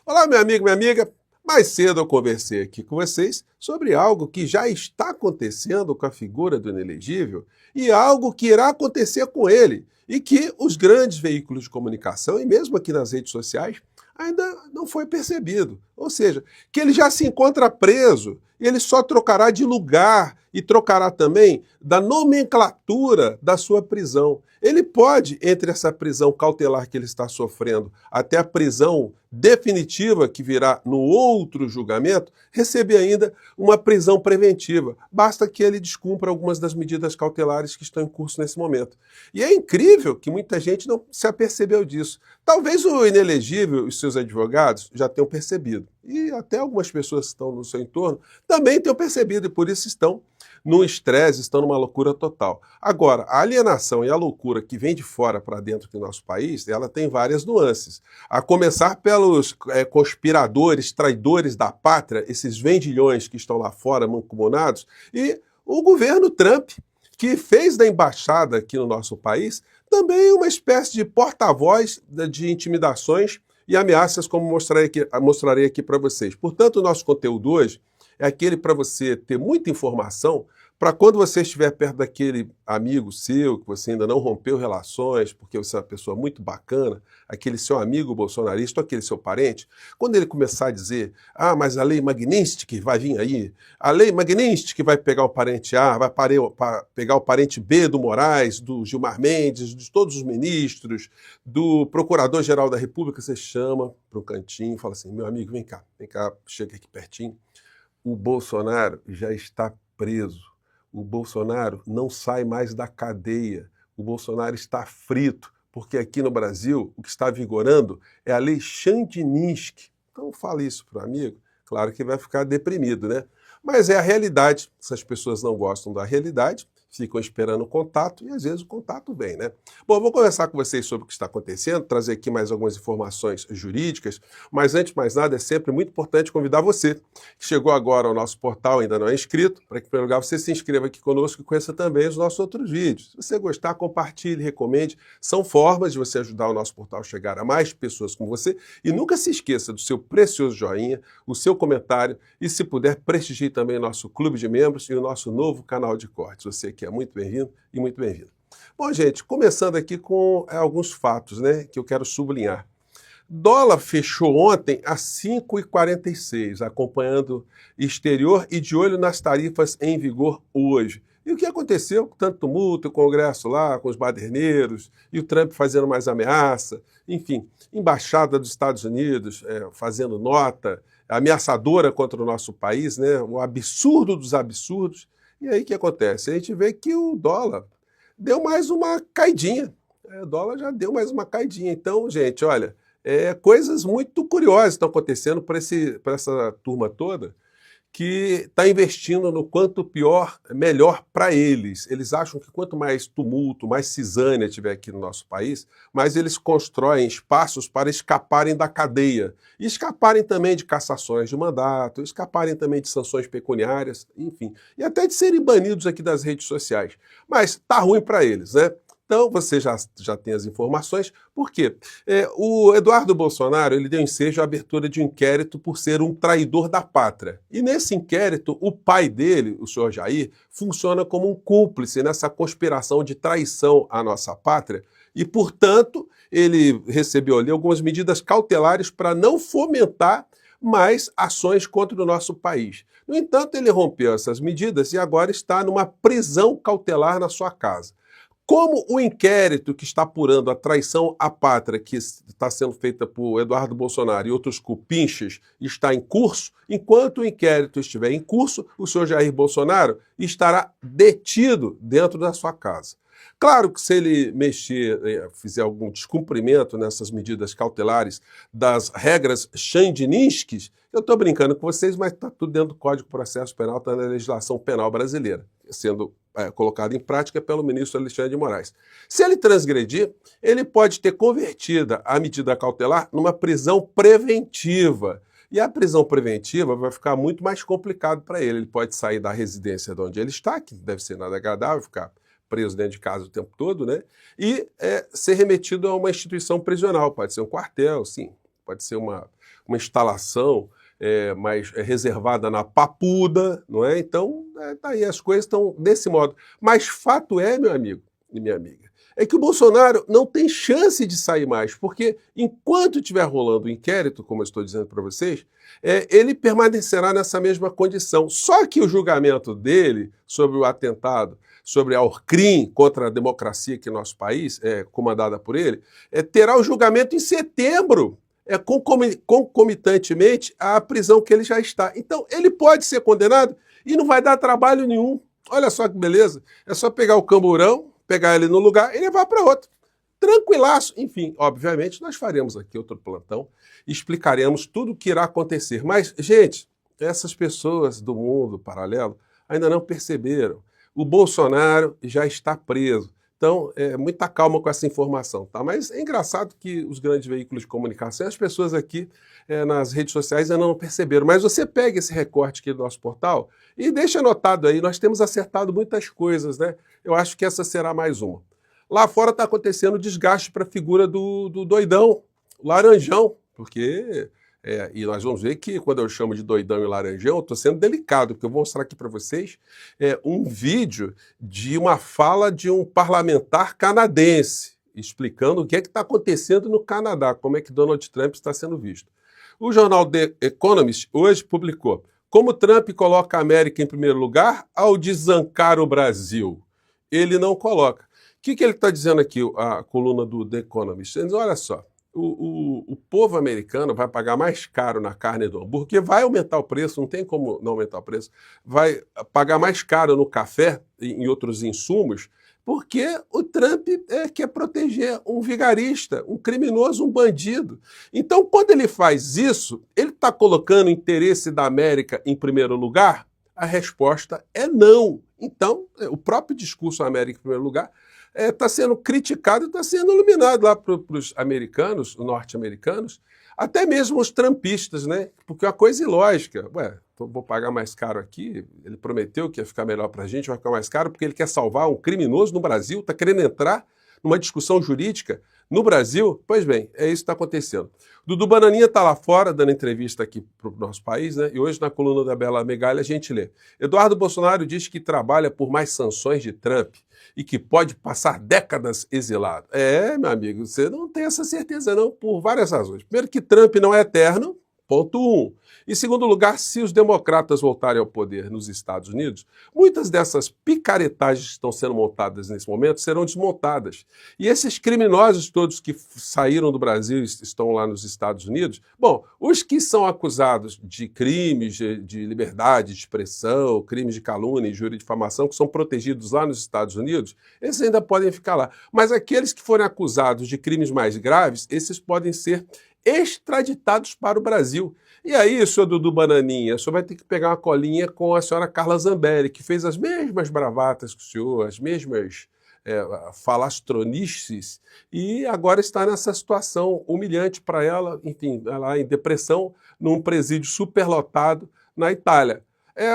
Olá, meu amigo, minha amiga. Mais cedo eu conversei aqui com vocês sobre algo que já está acontecendo com a figura do inelegível e algo que irá acontecer com ele e que os grandes veículos de comunicação e mesmo aqui nas redes sociais ainda não foi percebido. Ou seja, que ele já se encontra preso e ele só trocará de lugar e trocará também da nomenclatura da sua prisão. Ele pode, entre essa prisão cautelar que ele está sofrendo até a prisão definitiva que virá no outro julgamento, receber ainda uma prisão preventiva. Basta que ele descumpra algumas das medidas cautelares que estão em curso nesse momento. E é incrível que muita gente não se apercebeu disso. Talvez o inelegível e os seus advogados já tenham percebido. E até algumas pessoas que estão no seu entorno também tenham percebido e por isso estão num estresse, estão numa loucura total. Agora, a alienação e a loucura que vem de fora para dentro do nosso país, ela tem várias nuances. A começar pelos conspiradores, traidores da pátria, esses vendilhões que estão lá fora, mancomunados, e o governo Trump, que fez da embaixada aqui no nosso país também uma espécie de porta-voz de intimidações e ameaças, como mostrarei aqui para vocês. Portanto, o nosso conteúdo hoje é aquele para você ter muita informação para quando você estiver perto daquele amigo seu, que você ainda não rompeu relações, porque você é uma pessoa muito bacana, aquele seu amigo bolsonarista ou aquele seu parente, quando ele começar a dizer, mas a lei Magnitsky vai vir aí, a lei Magnitsky vai pegar o parente A, vai pegar o parente B do Moraes, do Gilmar Mendes, de todos os ministros, do Procurador-Geral da República, você chama para um cantinho e fala assim, meu amigo, vem cá, chega aqui pertinho, o Bolsonaro já está preso. O Bolsonaro não sai mais da cadeia. O Bolsonaro está frito, porque aqui no Brasil o que está vigorando é a lei Chandininsky. Então fale isso para o amigo, claro que vai ficar deprimido, né? Mas é a realidade. Essas pessoas não gostam da realidade, ficam esperando o contato e às vezes o contato vem, né? Bom, vou conversar com vocês sobre o que está acontecendo, trazer aqui mais algumas informações jurídicas, mas antes de mais nada é sempre muito importante convidar você que chegou agora ao nosso portal, ainda não é inscrito, para que, em primeiro lugar, você se inscreva aqui conosco e conheça também os nossos outros vídeos. Se você gostar, compartilhe, recomende. São formas de você ajudar o nosso portal a chegar a mais pessoas como você. E nunca se esqueça do seu precioso joinha, o seu comentário e, se puder, prestigie também o nosso clube de membros e o nosso novo canal de cortes. Você que é muito bem-vindo e muito bem-vindo. Bom, gente, começando aqui com alguns fatos, né, que eu quero sublinhar. Dólar fechou ontem a 5,46, acompanhando exterior e de olho nas tarifas em vigor hoje. E o que aconteceu? Tanto tumulto, o Congresso lá, com os baderneiros, e o Trump fazendo mais ameaça, enfim, embaixada dos Estados Unidos fazendo nota ameaçadora contra o nosso país, né? O absurdo dos absurdos. E aí o que acontece? A gente vê que o dólar deu mais uma caidinha. O dólar já deu mais uma caidinha. Então, gente, olha, coisas muito curiosas estão acontecendo para essa turma toda que está investindo no quanto pior, melhor para eles. Eles acham que quanto mais tumulto, mais cisânia tiver aqui no nosso país, mais eles constroem espaços para escaparem da cadeia. E escaparem também de cassações de mandato, escaparem também de sanções pecuniárias, enfim. E até de serem banidos aqui das redes sociais. Mas tá ruim para eles, né? Então, você já tem as informações. Por quê? O Eduardo Bolsonaro ele deu ensejo à abertura de um inquérito por ser um traidor da pátria. E nesse inquérito, o pai dele, o senhor Jair, funciona como um cúmplice nessa conspiração de traição à nossa pátria. E, portanto, ele recebeu ali algumas medidas cautelares para não fomentar mais ações contra o nosso país. No entanto, ele rompeu essas medidas e agora está numa prisão cautelar na sua casa. Como o inquérito que está apurando a traição à pátria que está sendo feita por Eduardo Bolsonaro e outros cupinchas está em curso, enquanto o inquérito estiver em curso, o senhor Jair Bolsonaro estará detido dentro da sua casa. Claro que se ele fizer algum descumprimento nessas medidas cautelares das regras Chandininsky, eu estou brincando com vocês, mas está tudo dentro do Código de Processo Penal, está na legislação penal brasileira, sendo colocado em prática pelo ministro Alexandre de Moraes. Se ele transgredir, ele pode ter convertida a medida cautelar numa prisão preventiva. E a prisão preventiva vai ficar muito mais complicado para ele. Ele pode sair da residência de onde ele está, que deve ser nada agradável, ficar preso dentro de casa o tempo todo, né? E ser remetido a uma instituição prisional, pode ser um quartel, sim. pode ser uma instalação mas reservada na Papuda, não é? Então, tá aí, as coisas estão desse modo. Mas fato é, meu amigo e minha amiga, é que o Bolsonaro não tem chance de sair mais, porque enquanto estiver rolando o inquérito, como eu estou dizendo para vocês, ele permanecerá nessa mesma condição. Só que o julgamento dele sobre o atentado, sobre a Orcrim contra a democracia aqui no nosso país, comandada por ele, terá o julgamento em setembro, concomitantemente à prisão que ele já está. Então, ele pode ser condenado e não vai dar trabalho nenhum. Olha só que beleza. É só pegar o camburão, pegar ele no lugar e levar para outro. Tranquilaço. Enfim, obviamente, nós faremos aqui outro plantão e explicaremos tudo o que irá acontecer. Mas, gente, essas pessoas do mundo paralelo ainda não perceberam. O Bolsonaro já está preso. Então, muita calma com essa informação, tá? Mas é engraçado que os grandes veículos de comunicação, as pessoas aqui nas redes sociais ainda não perceberam. Mas você pega esse recorte aqui do nosso portal e deixa anotado aí, nós temos acertado muitas coisas, né? Eu acho que essa será mais uma. Lá fora está acontecendo desgaste para a figura do doidão, o laranjão, porque... e nós vamos ver que quando eu chamo de doidão e laranjão, eu estou sendo delicado, porque eu vou mostrar aqui para vocês um vídeo de uma fala de um parlamentar canadense, explicando o que é que está acontecendo no Canadá, como é que Donald Trump está sendo visto. O jornal The Economist hoje publicou como Trump coloca a América em primeiro lugar ao desancar o Brasil. Ele não coloca. O que ele está dizendo aqui, a coluna do The Economist? Ele diz, olha só, o povo americano vai pagar mais caro na carne do hambúrguer, porque vai aumentar o preço, não tem como não aumentar o preço, vai pagar mais caro no café e em outros insumos, porque o Trump quer proteger um vigarista, um criminoso, um bandido. Então, quando ele faz isso, ele está colocando o interesse da América em primeiro lugar? A resposta é não. Então, o próprio discurso América em primeiro lugar está sendo criticado e está sendo iluminado lá para os americanos, os norte-americanos, até mesmo os trumpistas, né? Porque é uma coisa ilógica. Vou pagar mais caro aqui, ele prometeu que ia ficar melhor para a gente, vai ficar mais caro porque ele quer salvar um criminoso no Brasil, está querendo entrar numa discussão jurídica no Brasil. Pois bem, é isso que está acontecendo. Dudu Bananinha está lá fora, dando entrevista aqui para o nosso país, né? E hoje na coluna da Bela Megalha a gente lê. Eduardo Bolsonaro diz que trabalha por mais sanções de Trump e que pode passar décadas exilado. Meu amigo, você não tem essa certeza não, por várias razões. Primeiro que Trump não é eterno, ponto 1. Em segundo lugar, se os democratas voltarem ao poder nos Estados Unidos, muitas dessas picaretagens que estão sendo montadas nesse momento serão desmontadas. E esses criminosos todos que saíram do Brasil e estão lá nos Estados Unidos, bom, os que são acusados de crimes de liberdade de expressão, crimes de calúnia, injúria e difamação, que são protegidos lá nos Estados Unidos, esses ainda podem ficar lá. Mas aqueles que forem acusados de crimes mais graves, esses podem ser extraditados para o Brasil. E aí, senhor Dudu Bananinha, o senhor vai ter que pegar uma colinha com a senhora Carla Zambelli, que fez as mesmas bravatas que o senhor, as mesmas falastronices, e agora está nessa situação humilhante para ela, enfim, ela em depressão, num presídio superlotado na Itália.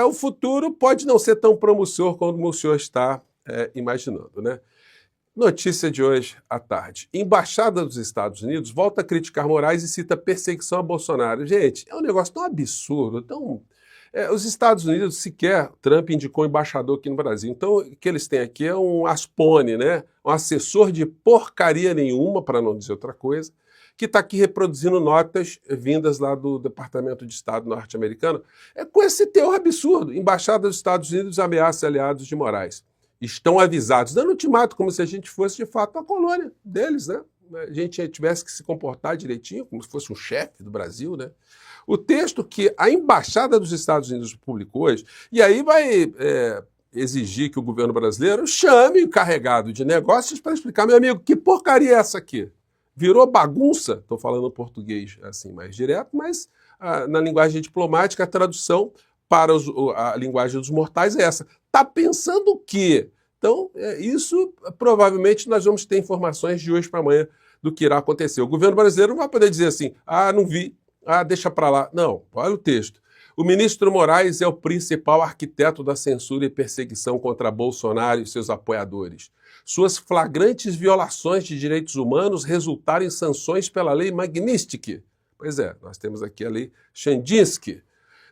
O futuro pode não ser tão promissor como o senhor está imaginando, né? Notícia de hoje à tarde. Embaixada dos Estados Unidos volta a criticar Moraes e cita perseguição a Bolsonaro. Gente, é um negócio tão absurdo, os Estados Unidos sequer, Trump indicou um embaixador aqui no Brasil. Então, o que eles têm aqui é um aspone, né? Um assessor de porcaria nenhuma, para não dizer outra coisa, que está aqui reproduzindo notas vindas lá do Departamento de Estado norte-americano, com esse teor absurdo. Embaixada dos Estados Unidos ameaça aliados de Moraes. Estão avisados, dando ultimato, como se a gente fosse, de fato, a colônia deles, né? A gente tivesse que se comportar direitinho, como se fosse um chefe do Brasil, né? O texto que a Embaixada dos Estados Unidos publicou hoje, e aí vai exigir que o governo brasileiro chame o encarregado de negócios para explicar, meu amigo, que porcaria é essa aqui? Virou bagunça, estou falando português assim mais direto, mas na linguagem diplomática a tradução para a linguagem dos mortais é essa. Está pensando o quê? Então, isso provavelmente nós vamos ter informações de hoje para amanhã do que irá acontecer. O governo brasileiro não vai poder dizer assim, não vi, deixa para lá. Não, olha o texto. O ministro Moraes é o principal arquiteto da censura e perseguição contra Bolsonaro e seus apoiadores. Suas flagrantes violações de direitos humanos resultaram em sanções pela lei Magnitsky. Pois é, nós temos aqui a lei Chandinski,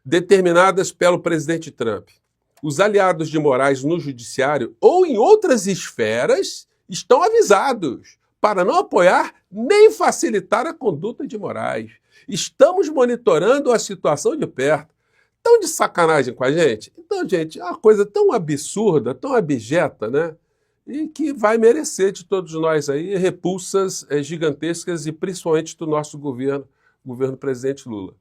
determinadas pelo presidente Trump. Os aliados de Moraes no judiciário ou em outras esferas estão avisados para não apoiar nem facilitar a conduta de Moraes. Estamos monitorando a situação de perto. Tão de sacanagem com a gente? Então, gente, é uma coisa tão absurda, tão abjeta, né? E que vai merecer de todos nós aí repulsas gigantescas e principalmente do nosso governo presidente Lula.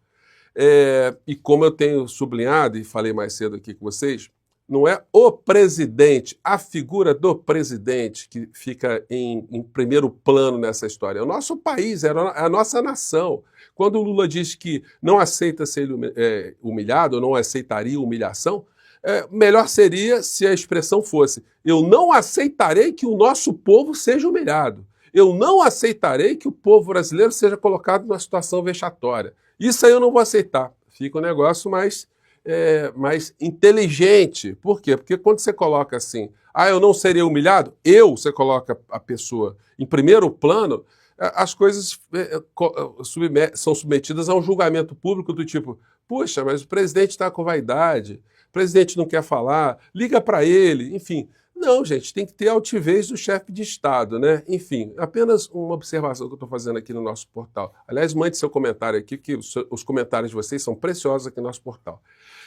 E como eu tenho sublinhado e falei mais cedo aqui com vocês, não é o presidente, a figura do presidente que fica em primeiro plano nessa história. É o nosso país, é a nossa nação. Quando o Lula diz que não aceita ser humilhado, ou não aceitaria humilhação, melhor seria se a expressão fosse: eu não aceitarei que o nosso povo seja humilhado. Eu não aceitarei que o povo brasileiro seja colocado numa situação vexatória. Isso aí eu não vou aceitar. Fica um negócio mais inteligente. Por quê? Porque quando você coloca assim, eu não serei humilhado, você coloca a pessoa em primeiro plano, as coisas são submetidas a um julgamento público do tipo: puxa, mas o presidente está com vaidade, o presidente não quer falar, liga para ele, enfim. Não, gente, tem que ter altivez do chefe de Estado, né? Enfim, apenas uma observação que eu estou fazendo aqui no nosso portal. Aliás, mande seu comentário aqui, que os comentários de vocês são preciosos aqui no nosso portal.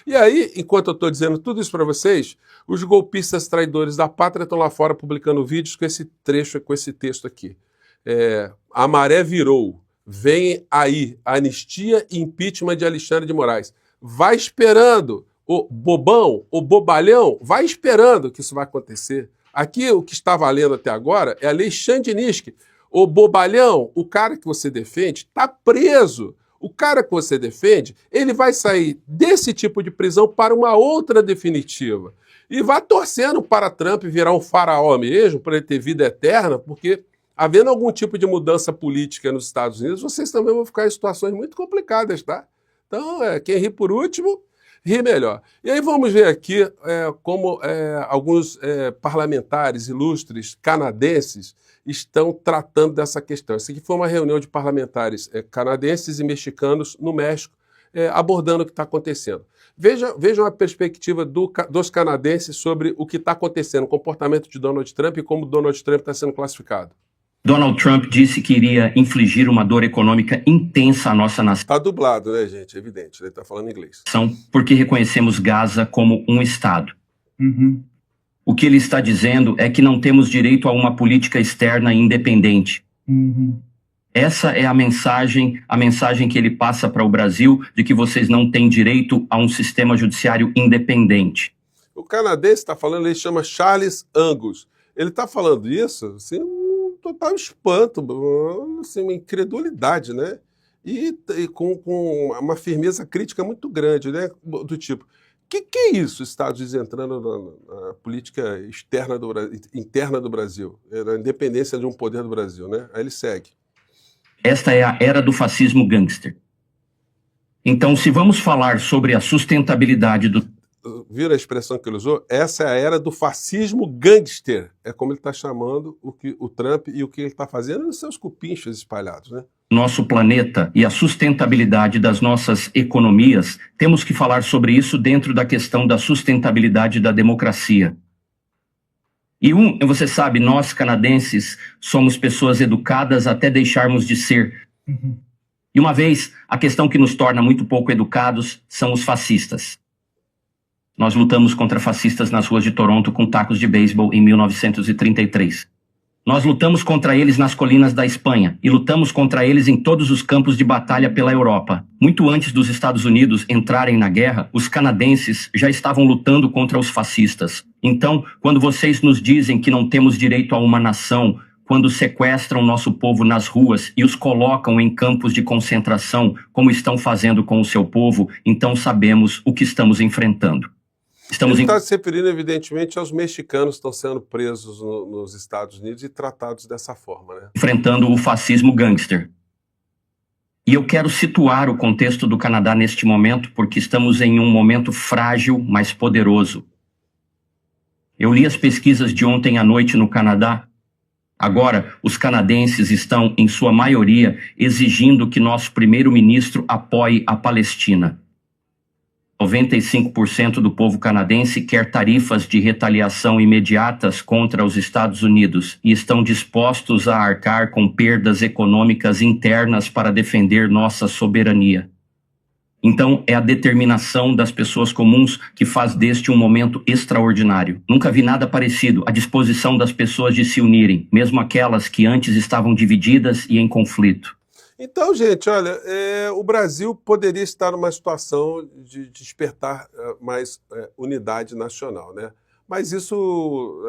E aí, enquanto eu estou dizendo tudo isso para vocês, os golpistas traidores da pátria estão lá fora publicando vídeos com esse trecho, com esse texto aqui. A maré virou, vem aí, anistia e impeachment de Alexandre de Moraes. Vai esperando, o bobão, o bobalhão, vai esperando que isso vai acontecer. Aqui o que está valendo até agora é a lei Chandinski. O bobalhão, o cara que você defende, está preso. O cara que você defende, ele vai sair desse tipo de prisão para uma outra definitiva. E vai torcendo para Trump virar um faraó mesmo, para ele ter vida eterna, porque havendo algum tipo de mudança política nos Estados Unidos, vocês também vão ficar em situações muito complicadas, tá? Então, quem ri por último, ri melhor. E aí vamos ver aqui como alguns parlamentares ilustres canadenses estão tratando dessa questão. Essa aqui foi uma reunião de parlamentares canadenses e mexicanos no México, abordando o que está acontecendo. Vejam a perspectiva dos canadenses sobre o que está acontecendo, o comportamento de Donald Trump e como Donald Trump está sendo classificado. Donald Trump disse que iria infligir uma dor econômica intensa à nossa nação. Está dublado, né, gente? É evidente, ele está falando inglês. Porque reconhecemos Gaza como um Estado. Uhum. O que ele está dizendo é que não temos direito a uma política externa independente. Uhum. Essa é a mensagem que ele passa para o Brasil, de que vocês não têm direito a um sistema judiciário independente. O canadense está falando, ele chama Charles Angus. Ele está falando isso, assim, um total espanto, assim, uma incredulidade, né? E com uma firmeza crítica muito grande, né? Do tipo, que é isso, Estados Unidos entrando na política interna do Brasil, na independência de um poder do Brasil, né? Aí ele segue. Esta é a era do fascismo gangster. Então, se vamos falar sobre a sustentabilidade do... Viram a expressão que ele usou? Essa é a era do fascismo gangster. É como ele está chamando o Trump e o que ele está fazendo nos seus cupinchas espalhados, né? Nosso planeta e a sustentabilidade das nossas economias, temos que falar sobre isso dentro da questão da sustentabilidade da democracia. E você sabe, nós canadenses somos pessoas educadas até deixarmos de ser. Uhum. E uma vez, a questão que nos torna muito pouco educados são os fascistas. Nós lutamos contra fascistas nas ruas de Toronto com tacos de beisebol em 1933. Nós lutamos contra eles nas colinas da Espanha e lutamos contra eles em todos os campos de batalha pela Europa. Muito antes dos Estados Unidos entrarem na guerra, os canadenses já estavam lutando contra os fascistas. Então, quando vocês nos dizem que não temos direito a uma nação, quando sequestram nosso povo nas ruas e os colocam em campos de concentração, como estão fazendo com o seu povo, então sabemos o que estamos enfrentando. Ele está se referindo, evidentemente, aos mexicanos que estão sendo presos nos Estados Unidos e tratados dessa forma, né? Enfrentando o fascismo gangster. E eu quero situar o contexto do Canadá neste momento, porque estamos em um momento frágil, mas poderoso. Eu li as pesquisas de ontem à noite no Canadá. Agora, os canadenses estão, em sua maioria, exigindo que nosso primeiro-ministro apoie a Palestina. 95% do povo canadense quer tarifas de retaliação imediatas contra os Estados Unidos e estão dispostos a arcar com perdas econômicas internas para defender nossa soberania. Então, é a determinação das pessoas comuns que faz deste um momento extraordinário. Nunca vi nada parecido, a disposição das pessoas de se unirem, mesmo aquelas que antes estavam divididas e em conflito. Então, gente, olha, o Brasil poderia estar numa situação de despertar mais unidade nacional, né? Mas isso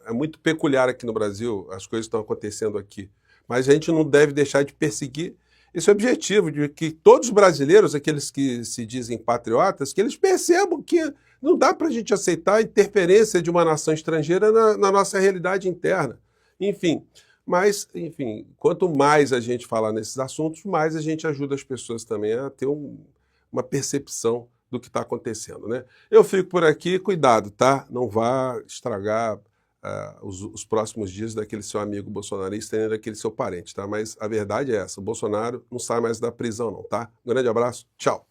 é muito peculiar aqui no Brasil, as coisas estão acontecendo aqui. Mas a gente não deve deixar de perseguir esse objetivo de que todos os brasileiros, aqueles que se dizem patriotas, que eles percebam que não dá para a gente aceitar a interferência de uma nação estrangeira na nossa realidade interna. Enfim... Mas, enfim, quanto mais a gente falar nesses assuntos, mais a gente ajuda as pessoas também a ter uma percepção do que está acontecendo, né? Eu fico por aqui, cuidado, tá? Não vá estragar os próximos dias daquele seu amigo bolsonarista nem daquele seu parente, tá? Mas a verdade é essa, o Bolsonaro não sai mais da prisão não, tá? Um grande abraço, tchau!